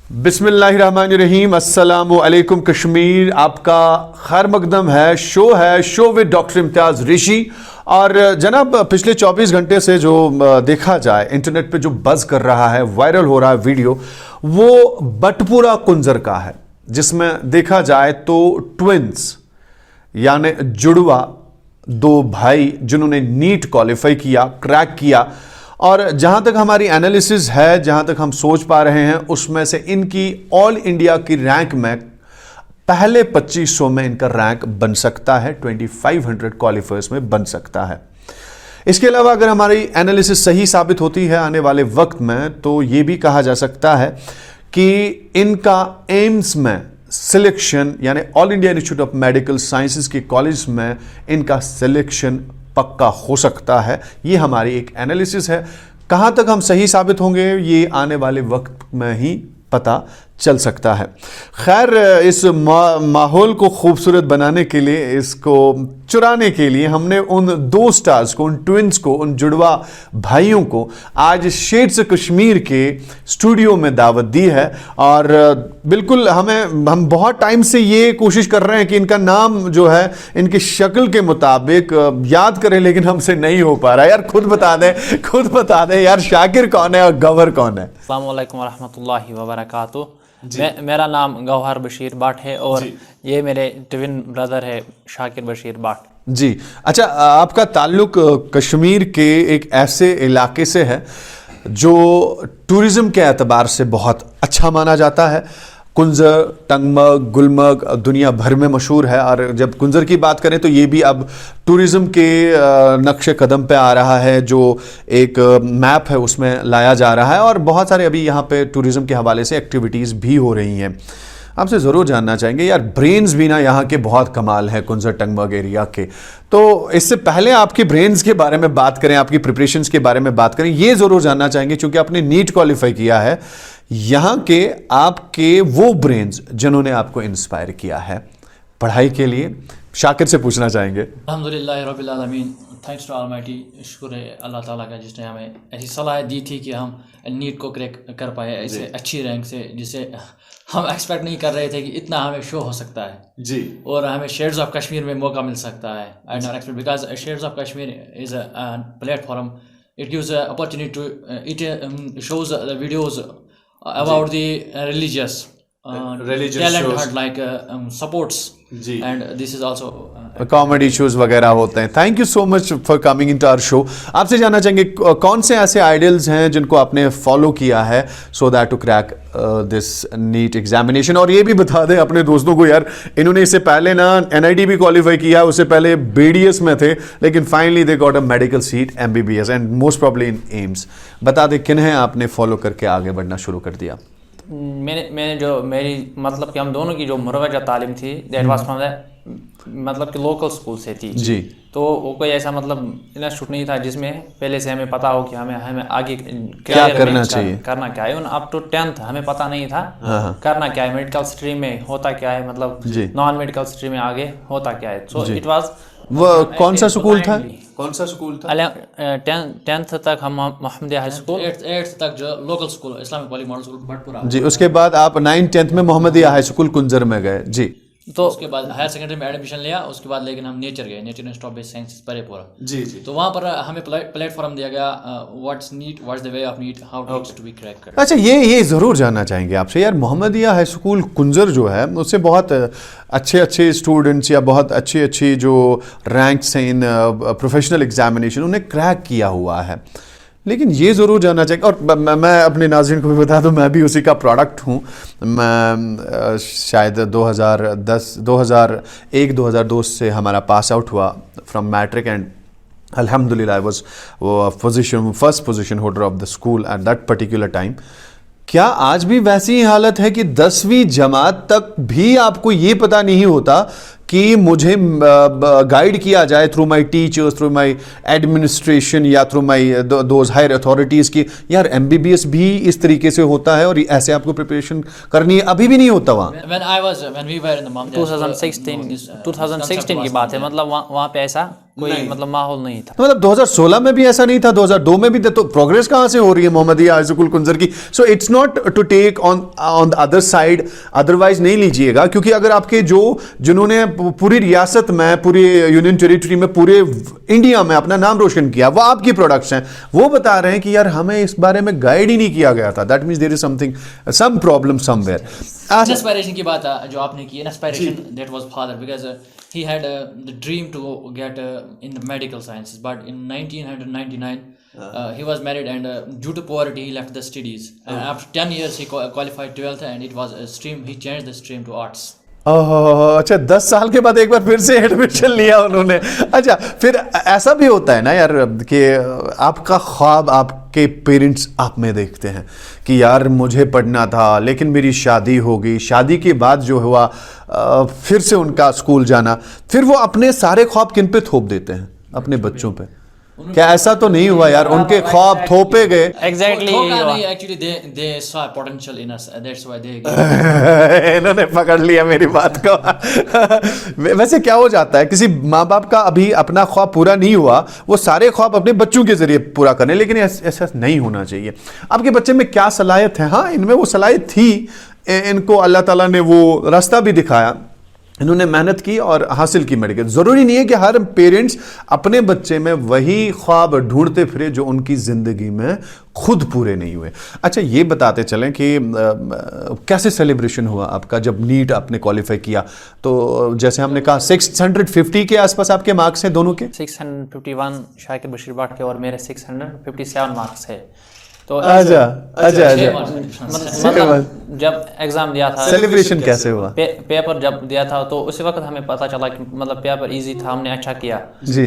बिस्मिल्लाहिर्रहमानिर्रहीम, अस्सलामु अलैकुम कश्मीर। आपका खैर मकदम है शो विद डॉक्टर इम्तियाज़ ऋषि। और जनाब, पिछले 24 घंटे से जो देखा जाए इंटरनेट पे जो बज़ कर रहा है, वायरल हो रहा है वीडियो, वो बटपुरा कुंजर का है, जिसमें देखा जाए तो ट्विंस यानी जुड़वा दो भाई जिन्होंने नीट क्वालिफाई किया, क्रैक किया, और जहां तक हमारी एनालिसिस है, जहां तक हम सोच पा रहे हैं, उसमें से इनकी ऑल इंडिया की रैंक में पहले 2500 में इनका रैंक बन सकता है, 2500 क्वालिफायर्स में बन सकता है। इसके अलावा अगर हमारी एनालिसिस सही साबित होती है आने वाले वक्त में, तो यह भी कहा जा सकता है कि इनका एम्स में सिलेक्शन यानी all India institute of medical sciences के कॉलेज में इनका सिलेक्शन पक्का हो सकता है। ये हमारी एक एनालिसिस है। कहां तक हम सही साबित होंगे ये आने वाले वक्त में ही पता चल सकता है। खैर, इस माहौल को खूबसूरत बनाने के लिए, इसको चुराने के लिए, हमने उन दो स्टार्स को, उन ट्विंस को, उन जुड़वा भाइयों को आज शेड्स कश्मीर के स्टूडियो में दावत दी है। और बिल्कुल हम बहुत टाइम से ये कोशिश कर रहे हैं कि इनका नाम जो है इनकी शक्ल के मुताबिक याद करें, लेकिन हमसे नहीं हो पा रहा है। यार खुद बता दें यार, शाकिर कौन है और गवर कौन है? अस्सलाम वालेकुम रहमतुल्लाहि व बरकातुहू। मेरा नाम गौहर बशीर बाट है और ये मेरे ट्विन ब्रदर है शाकिर बशीर बाट जी। अच्छा, आपका ताल्लुक कश्मीर के एक ऐसे इलाके से है जो टूरिज्म के एतबार से बहुत अच्छा माना जाता है। कुंजर, टंगमर्ग, गुलमर्ग दुनिया भर में मशहूर है। और जब कुंजर की बात करें तो ये भी अब टूरिज्म के नक्शे कदम पे आ रहा है, जो एक मैप है उसमें लाया जा रहा है। और बहुत सारे अभी यहाँ पे टूरिज्म के हवाले से एक्टिविटीज़ भी हो रही हैं। आपसे ज़रूर जानना चाहेंगे यार, ब्रेन्स भी ना यहाँ के बहुत कमाल है कुंजर टंगमर्ग एरिया के। तो इससे पहले आपके ब्रेन्स के बारे में बात करें, आपकी प्रिपरेशंस के बारे में बात करें, ये ज़रूर जानना चाहेंगे क्योंकि आपने नीट क्वालिफाई किया है। यहाँ के आपके वो ब्रेन्स जिन्होंने आपको इंस्पायर किया है पढ़ाई के लिए, शाकिर से पूछना चाहेंगे। अल्हम्दुलिल्लाह रब्बिल आलमीन, थैंक्स टू ऑलमाइटी, शुक्र है अल्लाह ताला का जिसने हमें ऐसी सलाह दी थी कि हम नीट को क्रैक कर पाए ऐसे अच्छी रैंक से, जिसे हम एक्सपेक्ट नहीं कर रहे थे कि इतना हमें शो हो सकता है जी, और हमें शेड्स ऑफ कश्मीर में मौका मिल सकता है। I not expect because shades of Kashmir is a platform, it gives opportunity to, it shows the videos about the religious talent shows. Like supports जी, and this is also comedy shows वगैरह होते हैं। Thank you so much for coming into our show. आपसे जानना चाहेंगे कौन से ऐसे आइडल्स हैं जिनको आपने फॉलो किया है so that to crack this NEET examination. और ये भी बता दें अपने दोस्तों को यार, इन्होंने इससे पहले ना NIT भी क्वालिफाई किया, उससे पहले BDS में थे, लेकिन finally they got a medical seat MBBS and most probably in AIIMS. बता दें किन्हें आपने फॉलो करके आगे बढ़ना शुरू कर दिया? मैंने जो मेरी मतलब कि हम दोनों की जो मुरवजा तालीम थी, दैट वाज फ्रॉम द मतलब कि लोकल स्कूल से थी जी। तो वो कोई ऐसा मतलब इंस्टीट्यूट नहीं था जिसमें पहले से हमें पता हो कि हमें आगे क्या करना चाहिए, करना क्या है। अप टू 10th हमें पता नहीं था करना क्या है, मेडिकल स्ट्रीम में होता क्या है, मतलब नॉन मेडिकल स्ट्रीम में आगे होता क्या है। सो इट वाज, वो कौन सा स्कूल था? 10th तक हम मोहम्मदिया हाई स्कूल, 8th तक जो लोकल स्कूल इस्लामिक वाली मॉडल स्कूल बटपुरा जी। उसके बाद आप 9th 10th में मोहम्मदिया हाई स्कूल कुंजर में गए जी। तो उसके बाद हायर सेकेंडरी में एडमिशन लिया, उसके बाद लेकिन हम नेचर गए, nature institute of basic sciences Parepura ji. तो वहाँ पर हमें प्लेटफॉर्म दिया गया, what's NEET, what's the way of NEET, how needs to be cracked. अच्छा, ये ज़रूर जानना चाहेंगे आपसे यार, मोहम्मदिया हाई स्कूल कुंजर जो है उससे बहुत अच्छे स्टूडेंट्स या बहुत अच्छी जो रैंक्स हैं इन प्रोफेशनल एग्जामिनेशन, उन्हें क्रैक किया हुआ है। लेकिन ये ज़रूर जानना चाहिए, और मैं अपने नाज़रीन को भी बता दूं, मैं भी उसी का प्रोडक्ट हूँ। मैं शायद 2001-2002 से हमारा पास आउट हुआ फ्रॉम मैट्रिक एंड अल्हम्दुलिल्लाह I was first position holder of the school at that particular time. क्या आज भी वैसी ही हालत है कि 10वीं जमात तक भी आपको ये पता नहीं होता कि मुझे गाइड किया जाए through my teachers, through my administration या through my those higher authorities की यार MBBS भी इस तरीके से होता है और ऐसे आपको प्रिपरेशन करनी है? अभी भी नहीं होता वहाँ? 2016 की बात है, मतलब वहाँ पे ऐसा कोई मतलब माहौल नहीं था। तो मतलब 2016 में भी ऐसा नहीं था, 2002 में भी था, तो प्रोग्रेस कहाँ से हो रही है मोहम्मदिया हाई स्कूल कुंजर की? So it's not to take on the other side, otherwise नहीं लीजिएगा, क्योंकि अगर आपके जिन्होंने पूरी रियासत में, पूरी यूनियन टेरिटरी में, पूरे इंडिया में अपना नाम रोशन किया, वो आपकी प्रोडक्ट्स हैं, वो बता रहे हैं कि यार हमें इस बारे में गाइड ही नहीं किया गया था, that means there is something, some problem somewhere. Inspiration की बात जो आपने की, inspiration that was father, because he had the dream to get in the medical sciences, but in 1999 he was married, and due to poverty he left the studies, and after 10 years he qualified 12th, and it was a stream, he changed the stream to arts. अच्छा, 10 साल के बाद एक बार फिर से admission लिया उन्होंने। अच्छा, फिर ऐसा भी होता है ना यार कि आपका ख्वाब आपके पेरेंट्स आप में देखते हैं कि यार मुझे पढ़ना था, लेकिन मेरी शादी हो गई, शादी के बाद जो हुआ फिर से उनका स्कूल जाना, फिर वो अपने सारे ख्वाब किन पे थोप देते हैं? अपने बच्चों पे। क्या ऐसा तो नहीं हुआ यार उनके ख्वाब थोपे गए? Exactly actually they saw potential in us, that's why they इन्होंने पकड़ लिया मेरी बात को। वैसे क्या हो जाता है, किसी माँ बाप का अभी अपना ख्वाब पूरा नहीं हुआ, वो सारे ख्वाब अपने बच्चों के जरिए पूरा करें, लेकिन ऐसा नहीं होना चाहिए। आपके बच्चे में क्या सलाहियत है? हाँ, इनमें वो सलाहियत थी, इनको अल्लाह ताला ने वो रास्ता भी दिखाया, इन्होंने मेहनत की और हासिल की मेडिकल। ज़रूरी नहीं है कि हर पेरेंट्स अपने बच्चे में वही ख्वाब ढूंढते फिरे जो उनकी ज़िंदगी में खुद पूरे नहीं हुए। अच्छा, ये बताते चलें कि कैसे सेलिब्रेशन हुआ आपका जब नीट आपने क्वालिफाई किया? तो जैसे हमने कहा 650 के आसपास आपके मार्क्स हैं दोनों के? 651 शाकिर बशीर बाट के और मेरे 657 मार्क्स है। तो अच्छा, मतलब जब एग्जाम दिया था, सेलिब्रेशन कैसे हुआ? पेपर जब दिया था तो उसी वक्त हमें पता चला कि मतलब पेपर इजी था, हमने अच्छा किया,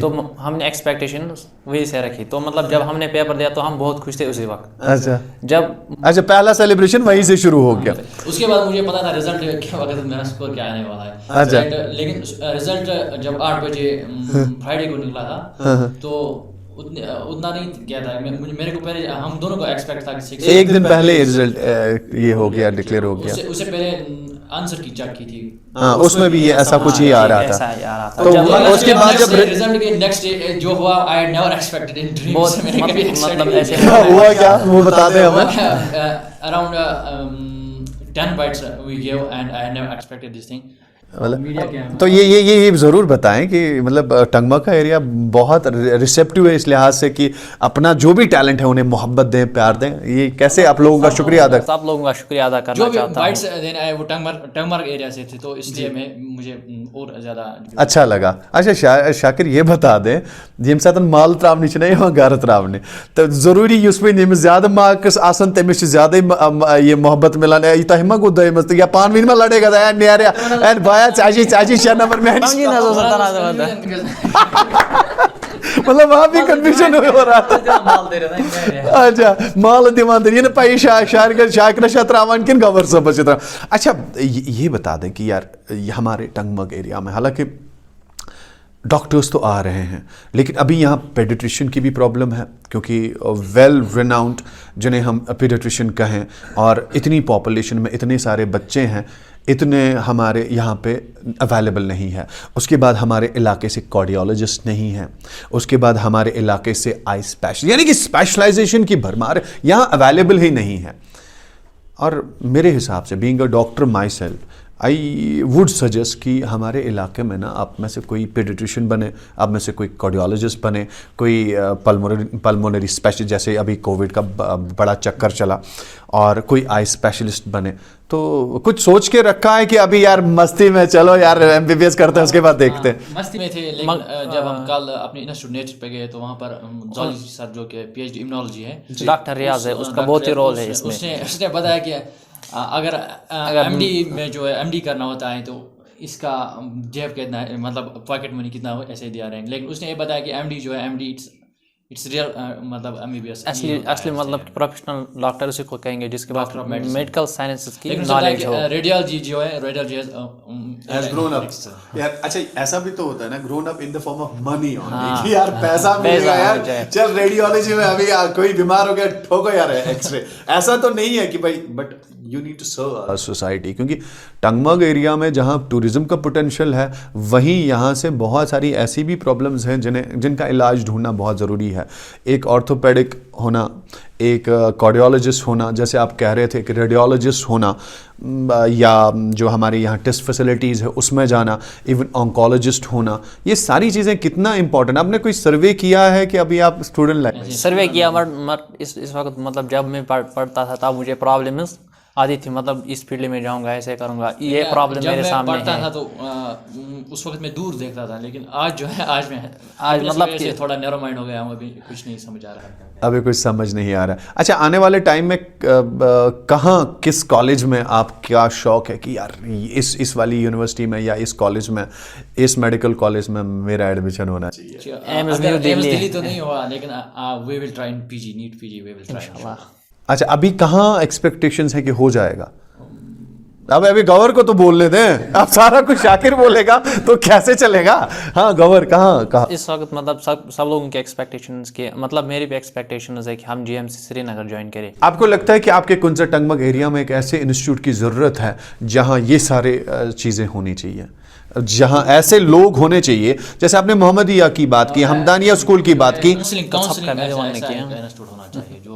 तो हमने एक्सपेक्टेशन वही से रखी। तो मतलब जब हमने पेपर दिया तो हम बहुत खुश थे उसी वक्त। अच्छा, पहला सेलिब्रेशन वहीं से शुरू हो गया। उसके बाद मुझे पता था रिजल्ट क्या वक्त मेरा स्कोर क्या आने वाला है। अच्छा, लेकिन रिजल्ट जब 8 बजे फ्राइडे को निकला था तो उतना नहीं किया था मेरे को। पहले हम दोनों को एक्सपेक्ट था कि एक दिन पहले रिजल्ट ये हो गया, डिक्लेयर हो गया। उससे पहले आंसर की चेक की थी, हाँ, उसमें भी ये ऐसा कुछ ही आ रहा था। तो उसके बाद जब रिजल्ट के नेक्स्ट डे जो हुआ, I had never expected in dreams, मतलब ऐसे हुआ क्या वो बता दें हमें। Around 10 bites we gave, and I had never expected this thing. तो ये ज़रूर बताएं कि मतलब टंगमा का एरिया बहुत रिसेप्टिव है इस लिहाज से कि अपना जो भी टैलेंट है उन्हें मोहब्बत दें, प्यार दें। ये कैसे आप लोगों का शुक्रिया अदा? सब लोगों का शुक्रिया अदा करना चाहता हूं। जो बाइट्स देने आए वो टंगमार्ग एरिया से थे, तो इसलिए मुझे और ज़्यादा अच्छा लगा। अच्छा शाकिर, ये बता दें यम साथ माल त्रावनी या गर त्रावनी, तो ज़रूरी उसमें यम ज़्यादा मार्क्स आसन तमिस ज़्यादा ये मोहब्बत मिलान तह गो दमस या पान वीन लड़ेगा न्यार चाची 6 नंबर में मतलब वहाँ भी कंफ्यूजन हो रहा था। अच्छा, माल दिवान ये पाई शाकिर शात्रावान किन गवर सब। अच्छा, ये बता दें कि यार हमारे टंगमग एरिया में हालांकि डॉक्टर्स तो आ रहे हैं, लेकिन अभी यहाँ पेडिट्रिशियन की भी प्रॉब्लम है, क्योंकि वेल रिनाउंड जिन्हें हम पेडिट्रिशियन कहें, और इतनी पॉपुलेशन में इतने सारे बच्चे हैं, इतने हमारे यहाँ पे अवेलेबल नहीं है। उसके बाद हमारे इलाके से कार्डियोलॉजिस्ट नहीं हैं, उसके बाद हमारे इलाके से आई स्पेशल यानी कि स्पेशलाइजेशन की भरमार यहाँ अवेलेबल ही नहीं है। और मेरे हिसाब से being a doctor my self, I would suggest कि हमारे इलाके में ना आप में से कोई पेडिट्रिशियन बने, आप में से कोई कार्डियोलॉजिस्ट बने, कोई पल्मोनरी स्पेशलिस्ट, जैसे अभी कोविड का बड़ा चक्कर चला, और कोई आई स्पेशलिस्ट बने। तो कुछ सोच के रखा है कि अभी यार मस्ती में चलो यार MBBS करते हैं, उसके बाद देखते हैं। मस्ती में थे, लेकिन जब हम कल अपने इंस्टीट्यूट नेचर पे गए तो वहाँ पर जॉलजी सर जो कि PhD इम्यूनोलॉजी है, डॉक्टर रियाज है, उसका बहुत ही रोल है इसमें। उसने बताया कि अगर MD में जो है MD करना होता है तो इसका जेब कितना है, मतलब पॉकेट मनी कितना हो, ऐसे दिया रहेंगे। लेकिन उसने ये बताया कि MD जो है MD इट्स रियल मतलब MBBS असली मतलब प्रोफेशनल डॉक्टर उसी को कहेंगे जिसके पास मेडिकल साइंसेस की नॉलेज हो। रेडियोलॉजी जो है, रेडियोलॉजी हैज ग्रोन अप यार। अच्छा, ऐसा भी तो होता है ना, grown up in the form of money only, कि यार पैसा मिलेगा यार, चल रेडियोलॉजी में अभी कोई बीमार हो गया ठोको यार एक्सरे। ऐसा तो नहीं है कि भाई, but you need to serve society, क्योंकि टंगमर्ग एरिया में जहाँ टूरिज्म का पोटेंशियल है वहीं यहाँ से बहुत सारी ऐसी भी प्रॉब्लम्स हैं जिनका इलाज ढूंढना बहुत ज़रूरी है। एक ऑर्थोपेडिक होना, एक कार्डियोलॉजिस्ट होना, जैसे आप कह रहे थे, एक रेडियोलॉजिस्ट होना, या जो हमारे यहाँ टेस्ट फैसिलिटीज़ है उसमें जाना, इवन ऑन्कोलॉजिस्ट होना, ये सारी चीज़ें कितना इंपॉर्टेंट। आपने कोई सर्वे किया है कि अभी आप स्टूडेंट लाइफ सर्वे किया इस वक्त मतलब जब मैं पढ़ता था तब मुझे प्रॉब्लम्स आती थी, मतलब इस फील्ड में जाऊंगा, ऐसे करूंगा, ये प्रॉब्लम मेरे सामने पढ़ता है। था तो उस वक्त मैं दूर देखता था, लेकिन आज जो है आज मतलब मतलब थोड़ा नैरो माइंड हो गया हूँ, अभी कुछ नहीं समझ आ रहा है। अभी कुछ समझ नहीं आ रहा है। अच्छा, आने वाले टाइम में कहाँ, किस कॉलेज में आप क्या शौक है कि यार इस वाली यूनिवर्सिटी में या इस कॉलेज में, इस मेडिकल कॉलेज में मेरा एडमिशन होना चाहिए? एम्स दिल्ली तो नहीं हुआ, लेकिन we will try in PG, NEET PG we will try. अच्छा, अभी कहाँ एक्सपेक्टेशंस है कि हो जाएगा? अब अभी गवर को तो बोलने दें, अब सारा कुछ शाकिर बोलेगा तो कैसे चलेगा। हाँ गवर, कहाँ इस वक्त मतलब सब लोगों के एक्सपेक्टेशंस के, मतलब मेरी भी एक्सपेक्टेशंस है कि हम जीएमसी श्रीनगर ज्वाइन करें। आपको लगता है कि आपके कुंजर टंगमर्ग एरिया में एक ऐसे इंस्टीट्यूट की ज़रूरत है जहाँ ये सारे चीज़ें होनी चाहिए, जहाँ ऐसे लोग होने चाहिए? जैसे आपने मोहम्मदिया की बात की, हमदानिया स्कूल की बात की।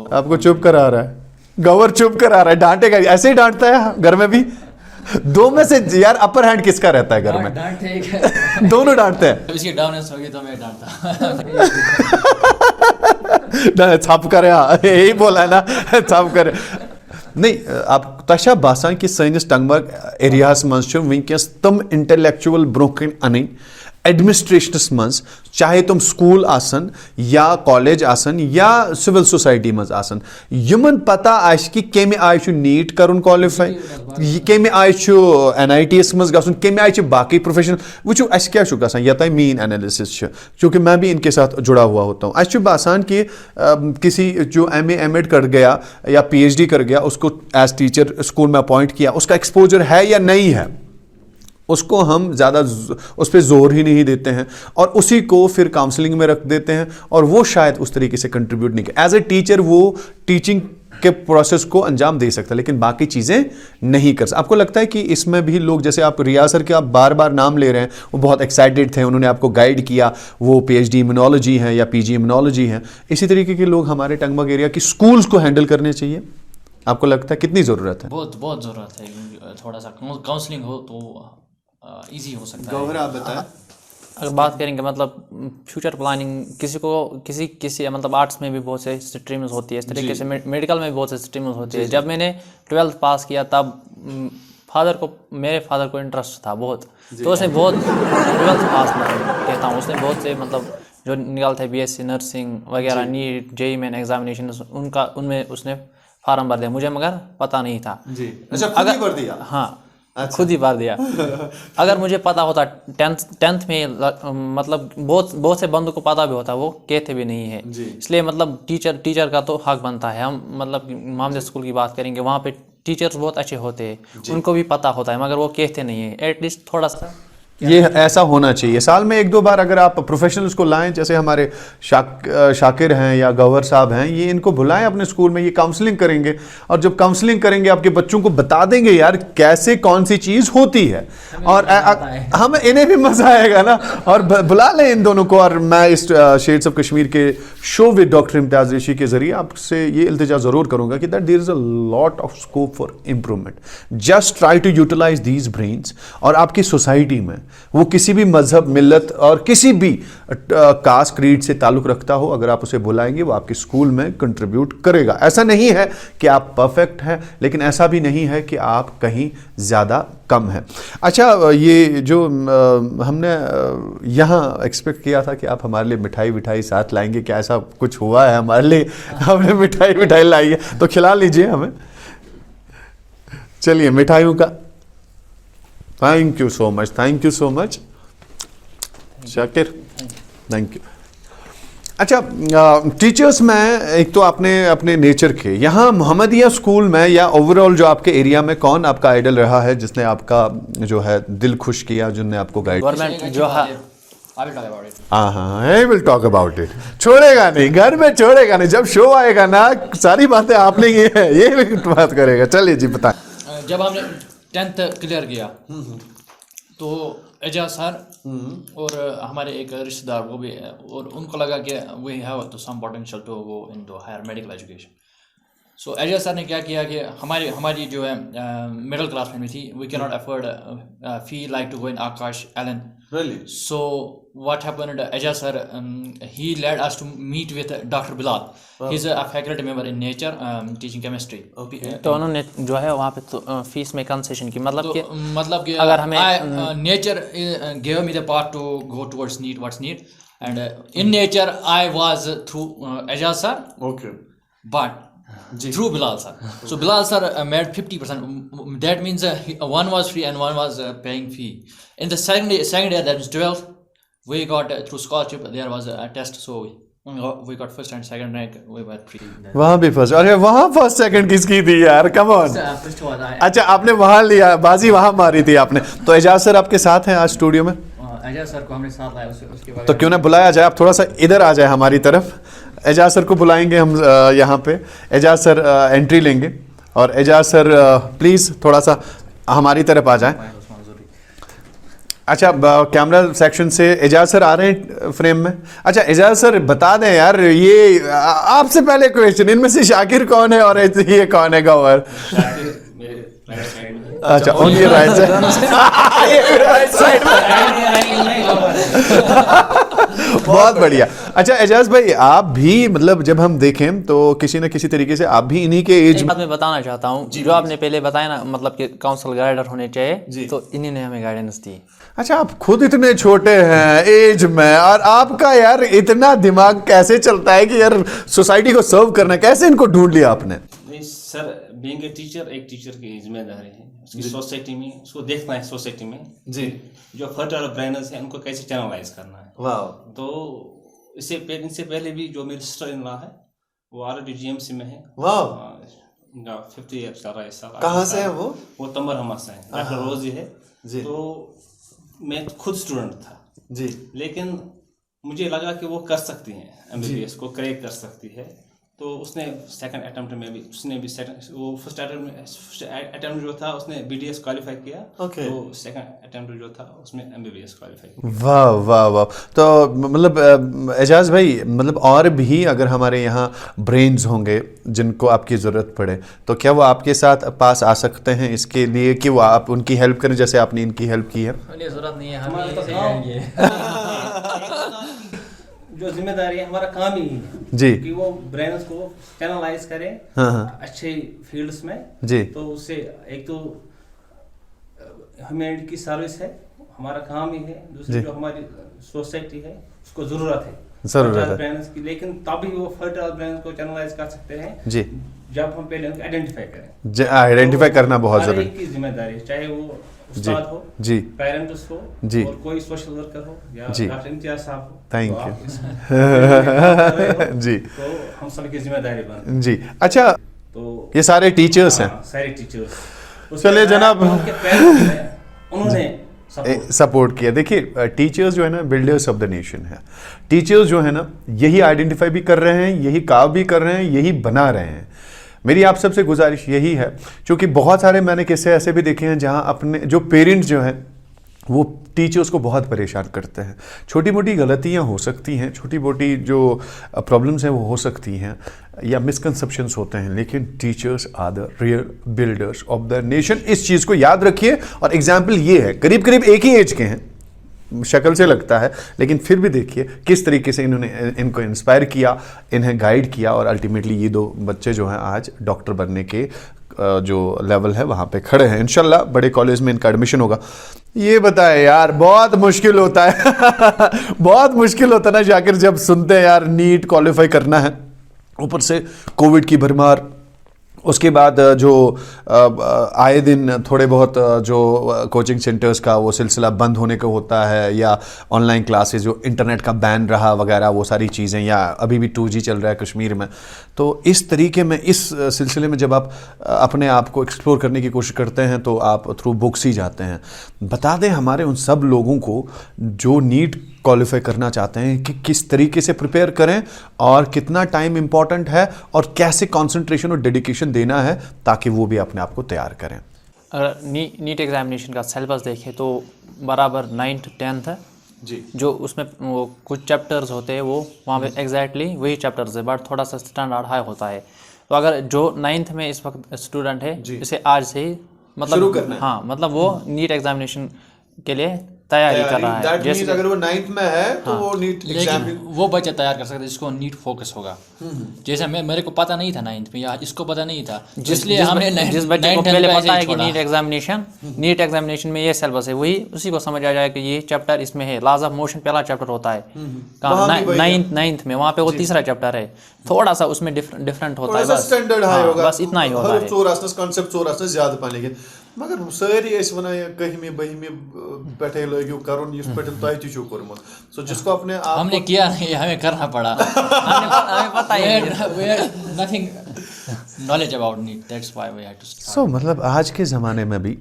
आपको चुप करा रहा है गवर, चुप करा रहा है, डांटेगा, ऐसे ही डांटता है घर में भी। दो में से यार अपर हैंड किसका रहता है घर में? दोनों डांटते हैं। इसकी डाउननेस होगी तो मैं डांटता। छाप करे, यही बोला है ना, छाप करे। नहीं, आप तशा बासान कि सैनिस टंगमर्ग एरियास मज वनकस तम इंटेलेक्चुअल ब्रोकन अन एडमिनिस्ट्रेशनस मज, चाहे तुम स्कूल आसन या कॉलेज आसन या सिविल सोसाइटी मज आसन, यमन पता आश कि केमे आय छु नीट करुन क्वालिफाई, केमे आय छु NITS मज गसुन, केमे आय छु बाकी प्रोफेशन। वुचु अस क्या छु गसान, यता मीन एनालिसिस छु, क्योंकि मैं भी इनके साथ जुड़ा हुआ होता हूँ। अस छु बासान कि किसी जो MA MEd कर गया या PhD कर गया, उसको एज टीचर स्कूल में अपॉइंट किया, उसका एक्सपोजर है या नहीं है, उसको हम ज़्यादा उस पर जोर ही नहीं देते हैं और उसी को फिर काउंसलिंग में रख देते हैं, और वो शायद उस तरीके से कंट्रीब्यूट नहीं कर, एज ए टीचर वो टीचिंग के प्रोसेस को अंजाम दे सकता, लेकिन बाकी चीज़ें नहीं कर सकता। आपको लगता है कि इसमें भी लोग, जैसे आप रिया सर के आप बार बार नाम ले रहे हैं, वो बहुत एक्साइटेड थे, उन्होंने आपको गाइड किया, वो PhD इम्यूनोलॉजी है या PG इम्यूनोलॉजी है, इसी तरीके के लोग हमारे टंगमर्ग एरिया की स्कूल्स को हैंडल करने चाहिए? आपको लगता है कितनी ज़रूरत है? बहुत ज़रूरत है। थोड़ा सा काउंसलिंग हो तो इजी हो सकता है। गौहर, आप बताएं। अगर बात करेंगे मतलब फ्यूचर प्लानिंग, किसी मतलब आर्ट्स में भी बहुत से स्ट्रीम्स होती है, इस तरीके से मेडिकल में भी बहुत से स्ट्रीम्स होती है। जब मैंने 12th पास किया तब मेरे फादर को इंटरेस्ट था बहुत, तो उसने बहुत 12th पास में कहता हूँ, उसने बहुत से मतलब जो निकालते BSc नर्सिंग वगैरह, नीट, JEE मेन एग्जामिनेशन, उनमें उसने फार्म भर दिया, मुझे मगर पता नहीं था। अच्छा, खुद ही भर दिया? हाँ, खुद ही भर दिया। अगर मुझे पता होता 10th में, मतलब बहुत से बंदों को पता भी होता, वो कहते भी नहीं है। इसलिए मतलब टीचर का तो हक बनता है। हम मतलब मामले स्कूल की बात करेंगे, वहाँ पे टीचर्स बहुत अच्छे होते हैं, उनको भी पता होता है, मगर वो कहते नहीं है। एटलीस्ट थोड़ा सा ये ऐसा होना चाहिए। साल में 1-2 बार अगर आप प्रोफेशनल्स को लाएं, जैसे हमारे शाकिर हैं या गवर साहब हैं, ये इनको बुलाएं अपने स्कूल में, ये काउंसलिंग करेंगे, और जब काउंसलिंग करेंगे आपके बच्चों को बता देंगे यार कैसे कौन सी चीज़ होती है, और हम इन्हें भी मज़ा आएगा ना, और बुला लें इन दोनों को। और मैं इस शेड्स ऑफ कश्मीर के show with doctor Imtiyaz Reshi के ज़रिए आपसे ये इल्तिजा ज़रूर करूँगा कि that there is a lot of scope for improvement. Just try to utilize these brains, और आपकी सोसाइटी में वो किसी भी मजहब, मिल्लत और किसी भी कास्ट, क्रीड से ताल्लुक़ रखता हो, अगर आप उसे बुलाएंगे वो आपके स्कूल में कंट्रीब्यूट करेगा। ऐसा नहीं है कि आप परफेक्ट हैं, लेकिन ऐसा भी नहीं है कि आप कहीं ज़्यादा कम हैं। अच्छा, ये जो हमने यहाँ एक्सपेक्ट किया था कि आप हमारे लिए मिठाई साथ लाएंगे, क्या ऐसा कुछ हुआ है हमारे लिए? हमने मिठाई लाई है, तो खिला लीजिए हमें। चलिए, मिठाइयों का thank you so much Shakir, thank you. अच्छा, टीचर्स में एक तो आपने अपने नेचर के, यहाँ मोहम्मदिया स्कूल में या ओवरऑल जो आपके एरिया में कौन आपका आइडल रहा है जिसने आपका जो है दिल खुश किया, जिसने आपको गाइड? गवर्नमेंट जो है, I will talk about it. छोड़ेगा नहीं, घर में छोड़ेगा नहीं, जब शो आएगा ना सारी बातें आपने ये भी बात करेगा। चलिए जी, बताएं। जब हमने 10th क्लियर किया तो एजाज सर और हमारे एक रिश्तेदार वो भी, और उनको लगा कि we have to some potential to go into higher medical education. So Ejaz sir ने क्या किया कि हमारी जो है मिडिल क्लास में थी, we can not afford fee like to go in Aakash Allen. Really? So what happened, Ajaz sir, he led us to meet with Dr. Bilal. He's a faculty member in nature, teaching chemistry. तो उन्होंने जो है वहाँ पे तो fees में concession की, मतलब कि अगर हमें nature gave me the path to go towards NEET, what's NEET, and in nature I was through Ajaz sir, Okay. but through Bilal sir. So Bilal sir made 50%. That means one was free and one was paying fee. In the second year, that is 12th, we got through scholarship. There was a test, so we got first and second rank. We were free. वहाँ भी first, अरे वहाँ first second किसकी थी यार, come on. First was I. अच्छा, आपने वहाँ लिया, बाजी वहाँ मारी थी आपने। तो एजाज सर आपके साथ हैं आज स्टूडियो में, एजाज सर को हमने साथ लाया, उसके बाद तो क्यों ना बुलाया जाए, आप थोड़ा सा इधर आ जाए हमारी तरफ। एजाज सर को बुलाएंगे हम यहाँ पे। एजाज सर एंट्री लेंगे और एजाज सर प्लीज़ थोड़ा सा हमारी तरफ आ जाए। अच्छा, कैमरा सेक्शन से एजाज सर आ रहे हैं फ्रेम में। अच्छा एजाज सर बता दें यार, ये आपसे पहले क्वेश्चन, इनमें से शाकिर कौन है और ये कौन है गौहर? अच्छा, ओनली राइट साइड बहुत बढ़िया। अच्छा एजाज भाई, आप भी मतलब जब हम देखें तो किसी न किसी तरीके से आप भी इन्हीं के एज एक बात मैं बताना चाहता हूँ, जो आपने पहले बताया ना, मतलब कि काउंसिल गाइडर होने चाहिए, तो इन्हीं ने हमें गाइडेंस दी। अच्छा, आप खुद इतने छोटे हैं एज में और आपका यार इतना दिमाग कैसे चलता है कि यार सोसाइटी को सर्व करना, कैसे इनको ढूंढ लिया आपने? सर, बीइंग ए टीचर, एक टीचर की जिम्मेदारी है उसकी सोसाइटी में, उसको देखना है सोसाइटी में जी जो फर्टाइल ब्रेनर्स हैं उनको कैसे चैनलाइज करना है। वाह। तो इससे पहले भी जो मेरी सिस्टर इन लॉ है वो ऑलरेडी जीएमसी में है। वाह। 50 ईयर्स चल रहा है इस साल। कहाँ से है वो तंबर हमा से है, डॉक्टर रोजी है जी। तो मैं खुद स्टूडेंट था जी, लेकिन मुझे लगा कि वो कर सकती हैं, एमबीबीएस को क्रैक कर सकती है। तो उसने सेकंड अटेम्प्ट में भी, उसने भी वो फर्स्ट अटेम्प्ट जो था उसने बीडीएस क्वालिफाई किया। तो सेकंड अटेम्प्ट जो था उसमें एमबीबीएस क्वालिफाई किया। वाह वाह वाह। तो मतलब एजाज भाई, मतलब और भी अगर हमारे यहाँ ब्रेन्स होंगे जिनको आपकी ज़रूरत पड़े, तो क्या वो आपके साथ पास आ सकते हैं इसके लिए कि वो आप उनकी हेल्प करें जैसे आपने इनकी हेल्प की है? ज़रूरत नहीं है, हमें जो जिम्मेदारी है, हमारा काम ही है जी कि वो ब्रेन्स को चैनलाइज करें अच्छे फील्ड्स में जी। तो उससे एक तो ह्यूमैनिटी की सर्विस है, हमारा काम ही है। दूसरी जो हमारी सोसाइटी है उसको ज़रूरत है ब्रेन्स की, लेकिन तभी वो फर्टाइल ब्रेन्स को चैनलाइज कर सकते हैं जी जब हम पहले उनको आइडेंटिफाई करें। आइडेंटिफाई करना बहुत जरूरी है, की जिम्मेदारी है, चाहे वो उस्ताद हो जी, पेरेंट्स हो जी, और कोई सोशल वर्कर हो या डॉक्टर इम्तियाज साहब हो। थैंक यू जी। तो हम सबकी जिम्मेदारी बन जी। अच्छा, तो ये सारे टीचर्स हैं, सारे टीचर्स चलिए जनाब, उन्होंने सपोर्ट किया। देखिए टीचर्स जो है ना बिल्डर्स ऑफ द नेशन है। टीचर्स जो है ना यही आइडेंटिफाई भी कर रहे हैं, यही काम भी कर रहे हैं, यही बना रहे हैं। मेरी आप सबसे गुजारिश यही है, क्योंकि बहुत सारे मैंने किस्से ऐसे भी देखे हैं जहां अपने जो पेरेंट्स जो हैं वो टीचर्स को बहुत परेशान करते हैं। छोटी मोटी गलतियां हो सकती हैं, छोटी मोटी जो प्रॉब्लम्स हैं वो हो सकती हैं या मिसकंसेप्शंस होते हैं, लेकिन teachers are the real builders of the nation. इस चीज़ को याद रखिए। और एग्जाम्पल ये है, करीब करीब एक ही एज के हैं, शक्ल से लगता है, लेकिन फिर भी देखिए किस तरीके से इन्होंने इनको इंस्पायर किया, इन्हें गाइड किया, और अल्टीमेटली ये दो बच्चे जो हैं आज डॉक्टर बनने के जो लेवल है वहाँ पे खड़े हैं। इंशाल्लाह बड़े कॉलेज में इनका एडमिशन होगा। ये बताए यार, बहुत मुश्किल होता है बहुत मुश्किल होता है ना जाकिर, जब सुनते हैं यार नीट क्वालिफाई करना है, ऊपर से कोविड की भरमार, उसके बाद जो आए दिन थोड़े बहुत जो कोचिंग सेंटर्स का वो सिलसिला बंद होने का होता है, या ऑनलाइन क्लासेस जो इंटरनेट का बैन रहा वगैरह वो सारी चीज़ें, या अभी भी 2G चल रहा है कश्मीर में। तो इस तरीके में इस सिलसिले में जब आप अपने आप को एक्सप्लोर करने की कोशिश करते हैं तो आप थ्रू बुक्स ही जाते हैं। बता दें हमारे उन सब लोगों को जो नीट क्वालिफाई करना चाहते हैं कि किस तरीके से प्रिपेयर करें और कितना टाइम इंपॉर्टेंट है और कैसे कंसंट्रेशन और डेडिकेशन देना है ताकि वो भी अपने आप को तैयार करें। अगर नीट एग्जामिनेशन का सिलेबस देखें तो बराबर 9th 10th है जी, जो उसमें वो कुछ चैप्टर्स होते हैं वो वहाँ पे एग्जैक्टली वही चैप्टर्स है, बट थोड़ा सा स्टैंडर्ड हाई होता है। तो अगर जो 9th में इस वक्त स्टूडेंट है इसे आज से ही मतलब शुरू करना है। हाँ, मतलब वो नीट एग्जामिनेशन के लिए तैयारी कर रहा है। That means अगर वो 9th में है तो वो नीट एग्जाम लेकिन वो बच्चा तैयार कर सकता है जिसको नीट फोकस होगा। जैसे मेरे को पता नहीं था 9th में, या इसको पता नहीं था, इसलिए हमने जिस बच्चे को पहले पता है कि नीट एग्जामिनेशन में ये सिलेबस है, वही उसी को समझ आ जाए कि ये चैप्टर इसमें है। लॉज ऑफ मोशन पहला चैप्टर होता है 9th में, वहाँ पे वो तीसरा चैप्टर है, थोड़ा सा उसमें डिफरेंट होता है, स्टैंडर्ड हाई होगा, बस इतना ही होता है। चौरासनस कॉन्सेप्ट चौरासनस ज्यादा पाने के मगर सारी वनान कहमी बहमी पे लगे करुन इस पे तुम कोर्मुत सो जिसको अपने आप हमने किया नहीं, हमें करना पड़ा। हमें पता ही nothing knowledge about NEET, that's why we had to start. So मतलब आज के ज़माने में भी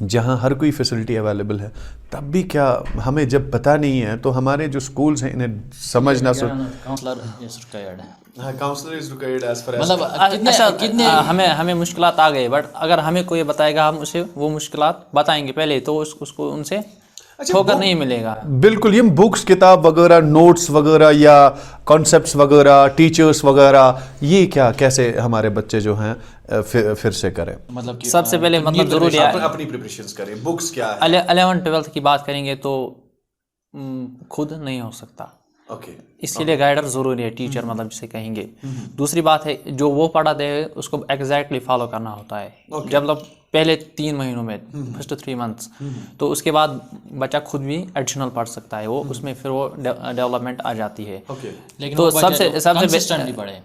जहाँ हर कोई फैसिलिटी अवेलेबल है, तब भी क्या हमें जब पता नहीं है तो हमारे जो स्कूल्स हैं इन्हें समझना काउंसलर इज रिक्वायर्ड है। हाँ, counsellor is required as far मतलब कितने हमें मुश्किलात आ गए, बट अगर हमें कोई बताएगा हम उसे वो मुश्किलात बताएंगे पहले, तो उसको उनसे ठोकर नहीं मिलेगा। बिल्कुल, ये बुक्स किताब वगैरह नोट्स वगैरह या कॉन्सेप्ट्स वगैरह टीचर्स वगैरह ये क्या कैसे हमारे बच्चे जो हैं फिर से करें? मतलब कि सबसे पहले मतलब जरूरी है अपनी प्रिपरेशंस करें। बुक्स क्या है? 11th 12th की बात करेंगे तो खुद नहीं हो सकता, ओके, इसके लिए गाइडर ज़रूरी है, टीचर मतलब जिसे कहेंगे। दूसरी बात है जो वो पढ़ाते हैं उसको एग्जैक्टली फॉलो करना होता है। जब मतलब पहले 3 महीनों में फर्स्ट 3 मंथ्स, तो उसके बाद बच्चा खुद भी एडिशनल पढ़ सकता है, वो उसमें फिर वो डेवलपमेंट आ जाती है। लेकिन तो वो सबसे कंसिस्टेंटली पढ़े,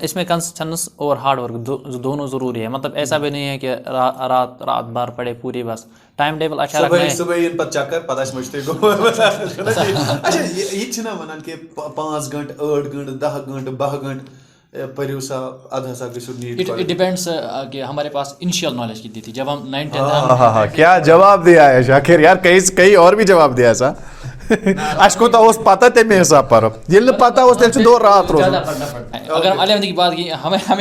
इसमें कंसिस्टेंस और हार्ड वर्क दोनों ज़रूरी है। मतलब ऐसा भी नहीं है कि रात भर पढ़े पूरी, बस टाइम टेबल अच्छा रखना है। सुबह इन पर चक्कर पता समझते गो अच्छा ये छना वनान के 5 घंटे 8 घंटे 10 घंटे 12 घंटे परियो सा आधा सा गसु नीट। इट डिपेंड्स कि हमारे पास इनिशियल नॉलेज कितनी थी जब हम 9th 10th। क्या जवाब दिया है शाकिर यार, कई और भी जवाब दिया ऐसा अशको तो उस पता ते में हिसाब पर ये पता उस तेल से 2 रात रोज। अगर हम 11th की बात की,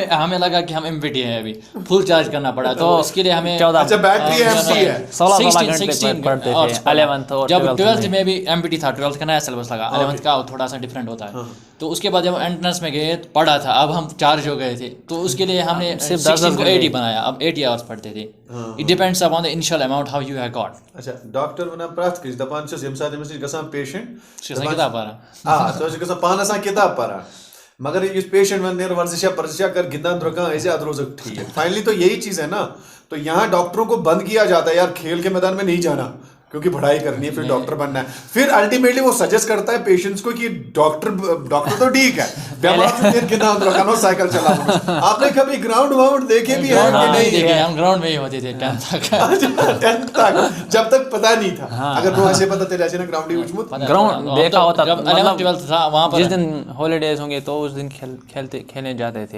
हमें लगा कि हम एमपीटी हैं, अभी फुल चार्ज करना पड़ा, तो इसके लिए हमें 14 अच्छा बैटरी एमपी है 16 घंटे पढ़ते थे 11th और जब 12th में भी एमपीटी था, 12th का नया सिलेबस लगा, 11th का थोड़ा सा डिफरेंट होता है। तो उसके बाद जब एंट्रेंस में गए तो पढ़ा था, अब हम चार्ज हो गए थे, तो उसके लिए हमने सिर्फ 16 को 80 बनाया, अब 80 आवर्स पढ़ते थे। It depends upon the initial amount how you have got. अच्छा डॉक्टर वना प्राथ किस दपान छ यम साथ में गसा पेशेंट किताब पढ़ा हां तो गसा पाना सा किताब पढ़ा, मगर ये पेशेंट वन नेर वर्जिशा परजिशा कर गिंदा द्रका ऐसे अदरोज ठीक है। फाइनली तो यही चीज है ना, तो यहाँ डॉक्टरों को बंद किया जाता है यार, खेल के मैदान में नहीं जाना क्योंकि पढ़ाई करनी है, फिर डॉक्टर बनना है। फिर अल्टीमेटली वो सजेस्ट करता है पेशेंट्स को कि डॉक्टर तो ठीक है, साइकिल चला। आपने कभी ग्राउंड वाउंड देखे भी है कि नहीं? देखे, हम ग्राउंड में ही होते थे 10th तक जब तक पता नहीं था। अगर वो ऐसे पता चला ना ग्राउंड देखा होता, जब 11th 12th था वहाँ पर जिस दिन हॉलीडेज होंगे तो उस दिन खेलने जाते थे।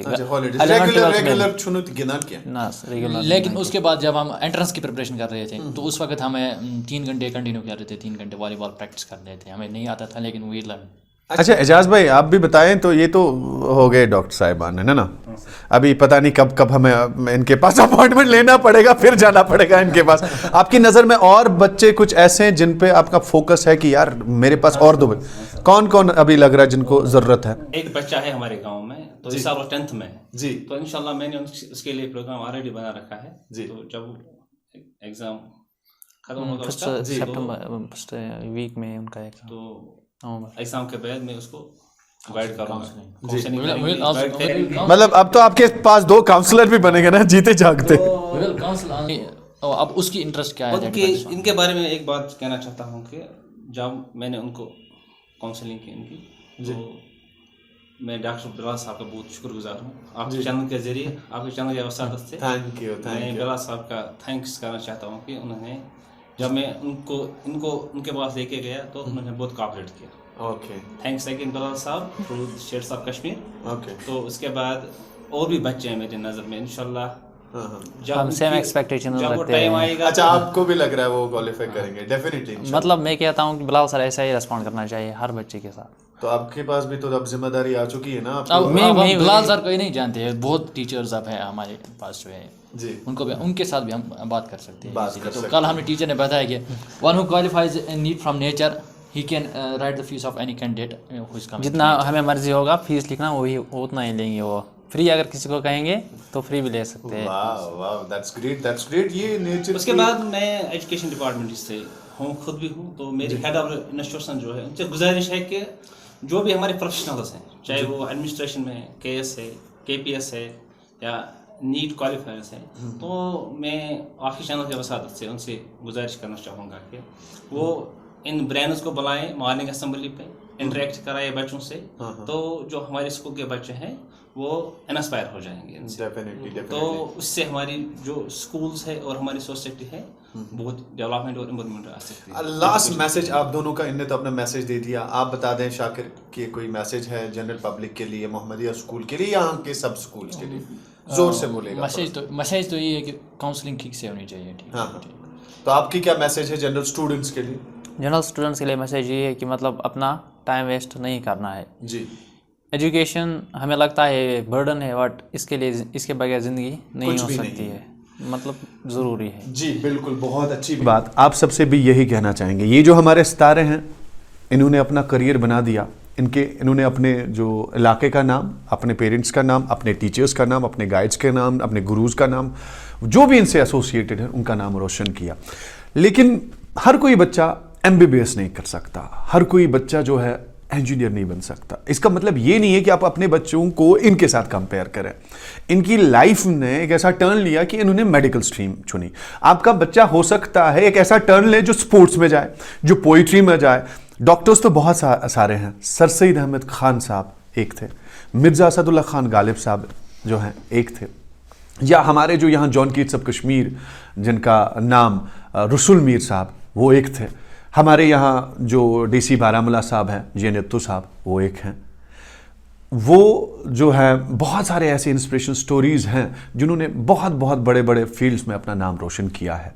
रेगुलर छुनु गिनान किया ना रेगुलर। लेकिन उसके बाद जब हम एंट्रेंस की प्रिपरेशन कर रहे थे तो उस वक्त हमें 3 घंटे कंटिन्यू कर रहे थे, 3 घंटे वॉलीबॉल प्रैक्टिस कर रहे थे। हमें नहीं आता था लेकिन वी लर्न। अच्छा एजाज भाई आप भी बताएं, तो ये तो हो गए डॉक्टर साहिबान है ना, अभी पता नहीं कब हमें इनके पास अपॉइंटमेंट लेना पड़ेगा, फिर जाना पड़ेगा इनके पास। आपकी नज़र में और बच्चे कुछ ऐसे हैं जिन पे आपका फोकस है कि यार मेरे पास और 2 कौन कौन अभी लग रहा है जिनको ज़रूरत है? एक बच्चा है हमारे गांव में, तो इस साल वो 10th में जी, तो इंशाल्लाह मैंने उसके लिए प्रोग्राम ऑलरेडी बना रखा है जी। तो जब एग्जाम खत्म होगा फर्स्ट उसका सितंबर फर्स्ट वीक में उनका एग्जाम, तो एग्जाम के बाद मैं उसको गाइड करूंगा। मतलब अब तो आपके पास 2 काउंसलर भी बनेंगे ना जीते जागते। अब उसकी इंटरेस्ट क्या है? इनके बारे में एक बात कहना चाहता हूँ कि जब मैंने उनको काउंसलिंग की इनकी, तो मैं डॉक्टर बिलाल साहब का बहुत शुक्रगुजार हूँ। आपके चैनल के जरिए, आपके चैनल की वसादत से थैंक यू मैं बिलाल साहब का थैंक्स करना चाहता हूँ कि उन्होंने जब मैं इनको उनके पास लेके गया तो उन्होंने बहुत कोऑपरेट किया। ओके, थैंक्स अगेन बिलाल साहब through shades of Kashmir. Okay, तो उसके बाद और भी बच्चे हैं मेरी नज़र में इंशाल्लाह। हम सेम एक्सपेक्टेशन रखते हैं। अच्छा आपको भी लग रहा है वो क्वालिफाई करेंगे? डेफिनेटली। मतलब मैं कहता हूँ कि बिलाल सर ऐसा ही रेस्पॉन्ड करना चाहिए हर बच्चे के साथ। तो आपके पास भी तो अब जिम्मेदारी आ चुकी है ना अब अब बिलाल सर को ही नहीं जानते हैं, बहुत टीचर्स अब हैं हमारे पास जो है जी, उनको भी, उनके साथ भी हम बात कर सकते हैं। बात कर तो सकते कल हमें टीचर ने बताया कि one who qualifies NEET from nature ही can write the fees of any candidate. जितना हमें मर्जी होगा फीस लिखना वही उतना ही लेंगे, वो फ्री अगर किसी को कहेंगे तो फ्री भी ले सकते हैं। वाह वाह, दैट्स ग्रेट। ये नेचर। उसके बाद मैं एजुकेशन डिपार्टमेंट से हूँ, खुद भी हूँ, तो मेरी हेड ऑफ इंस्टीट्यूशन जो है उनसे गुजारिश है कि जो भी हमारे प्रोफेशनल्स हैं, चाहे वो एडमिनिस्ट्रेशन में KS है, KPS है या नीट क्वालिफायर्स है, तो मैं आपके चैनल के वसादत से उनसे गुजारिश करना चाहूँगा कि वो इन ब्रेन्स को बुलाएं मॉर्निंग असेंबली पे, इंटरेक्ट कराए बच्चों से, तो जो हमारे स्कूल के बच्चे हैं वो इंस्पायर हो जाएंगे इनसे। डेफिनेटली। तो उससे हमारी जो स्कूल्स है और हमारी सोसाइटी है बहुत डेवलपमेंट और इम्प्रूवमेंट आ सकती है। लास्ट मैसेज आप दोनों का, इनने तो अपना मैसेज दे दिया, आप बता दें शाकिर कि कोई मैसेज है जनरल पब्लिक के लिए, मोहम्मदिया स्कूल के लिए, यहाँ के सब स्कूल्स के लिए, जोर से बोलेगा। मैसेज तो ये है कि काउंसलिंग ठीक से होनी चाहिए। ठीक है। हाँ, तो आपकी क्या मैसेज है जनरल स्टूडेंट्स के लिए? जनरल स्टूडेंट्स के लिए मैसेज ये है कि मतलब अपना टाइम वेस्ट नहीं करना है जी। एजुकेशन हमें लगता है बर्डन है, बट इसके बगैर ज़िंदगी नहीं हो सकती है, मतलब ज़रूरी है। जी बिल्कुल, बहुत अच्छी बात। आप सबसे भी यही कहना चाहेंगे, ये जो हमारे सितारे हैं इन्होंने अपना करियर बना दिया, इन्होंने अपने जो इलाके का नाम, अपने पेरेंट्स का नाम, अपने टीचर्स का नाम, अपने गाइड्स के नाम, अपने गुरुज का नाम, जो भी इनसे एसोसिएटेड है उनका नाम रोशन किया। लेकिन हर कोई बच्चा MBBS नहीं कर सकता, हर कोई बच्चा जो है इंजीनियर नहीं बन सकता। इसका मतलब ये नहीं है कि आप अपने बच्चों को इनके साथ कंपेयर करें। इनकी लाइफ ने एक ऐसा टर्न लिया कि इन्होंने मेडिकल स्ट्रीम चुनी। आपका बच्चा हो सकता है एक ऐसा टर्न ले जो स्पोर्ट्स में जाए, जो पोइट्री में जाए। डॉक्टर्स तो बहुत सारे हैं, सर सैयद अहमद खान साहब एक थे, मिर्ज़ा असदुल्ला खान गालिब साहब जो हैं एक थे, या हमारे जो यहाँ जॉन कीट्स ऑफ कश्मीर जिनका नाम रसूल मीर साहब वो एक थे, हमारे यहाँ जो DC बारामूला साहब हैं जी नेतू साहब वो एक हैं। वो जो है बहुत सारे ऐसे इंस्पिरेशन स्टोरीज़ हैं जिन्होंने बहुत बहुत बड़े बड़े फील्ड्स में अपना नाम रोशन किया है।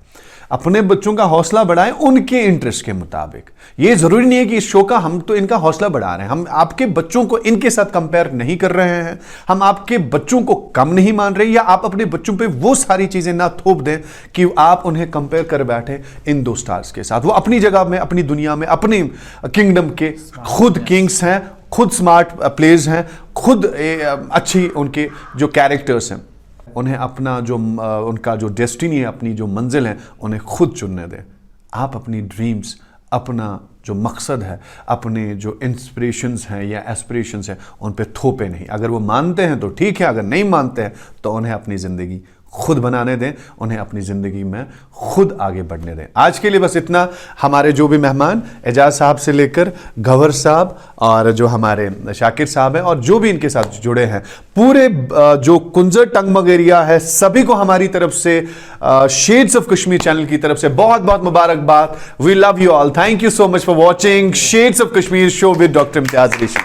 अपने बच्चों का हौसला बढ़ाएं उनके इंटरेस्ट के मुताबिक। ये ज़रूरी नहीं है कि इस शो का हम तो इनका हौसला बढ़ा रहे हैं, हम आपके बच्चों को इनके साथ कंपेयर नहीं कर रहे हैं, हम आपके बच्चों को कम नहीं मान रहे, या आप अपने बच्चों पे वो सारी चीज़ें ना थोप दें कि आप उन्हें कंपेयर कर बैठे इन दो स्टार्स के साथ। वो अपनी जगह में, अपनी दुनिया में, अपनी किंगडम के खुद किंग्स हैं, खुद स्मार्ट प्लेयर्स हैं, खुद अच्छी उनके जो कैरेक्टर्स हैं। उन्हें अपना जो उनका जो डेस्टिनी है, अपनी जो मंजिल है, उन्हें खुद चुनने दें। आप अपनी ड्रीम्स, अपना जो मकसद है, अपने जो इंस्पिरेशंस हैं या एस्पिरेशंस हैं, उन पे थोपे नहीं। अगर वो मानते हैं तो ठीक है, अगर नहीं मानते हैं तो उन्हें अपनी ज़िंदगी खुद बनाने दें, उन्हें अपनी ज़िंदगी में खुद आगे बढ़ने दें। आज के लिए बस इतना। हमारे जो भी मेहमान एजाज साहब से लेकर गवर साहब और जो हमारे शाकिर साहब हैं और जो भी इनके साथ जुड़े हैं, पूरे जो कुंजर टंगमग एरिया है, सभी को हमारी तरफ से शेड्स ऑफ कश्मीर चैनल की तरफ से बहुत बहुत मुबारकबाद। We love you all. Thank you so much for watching shades of Kashmir show with doctor Imtiyaz Reshi.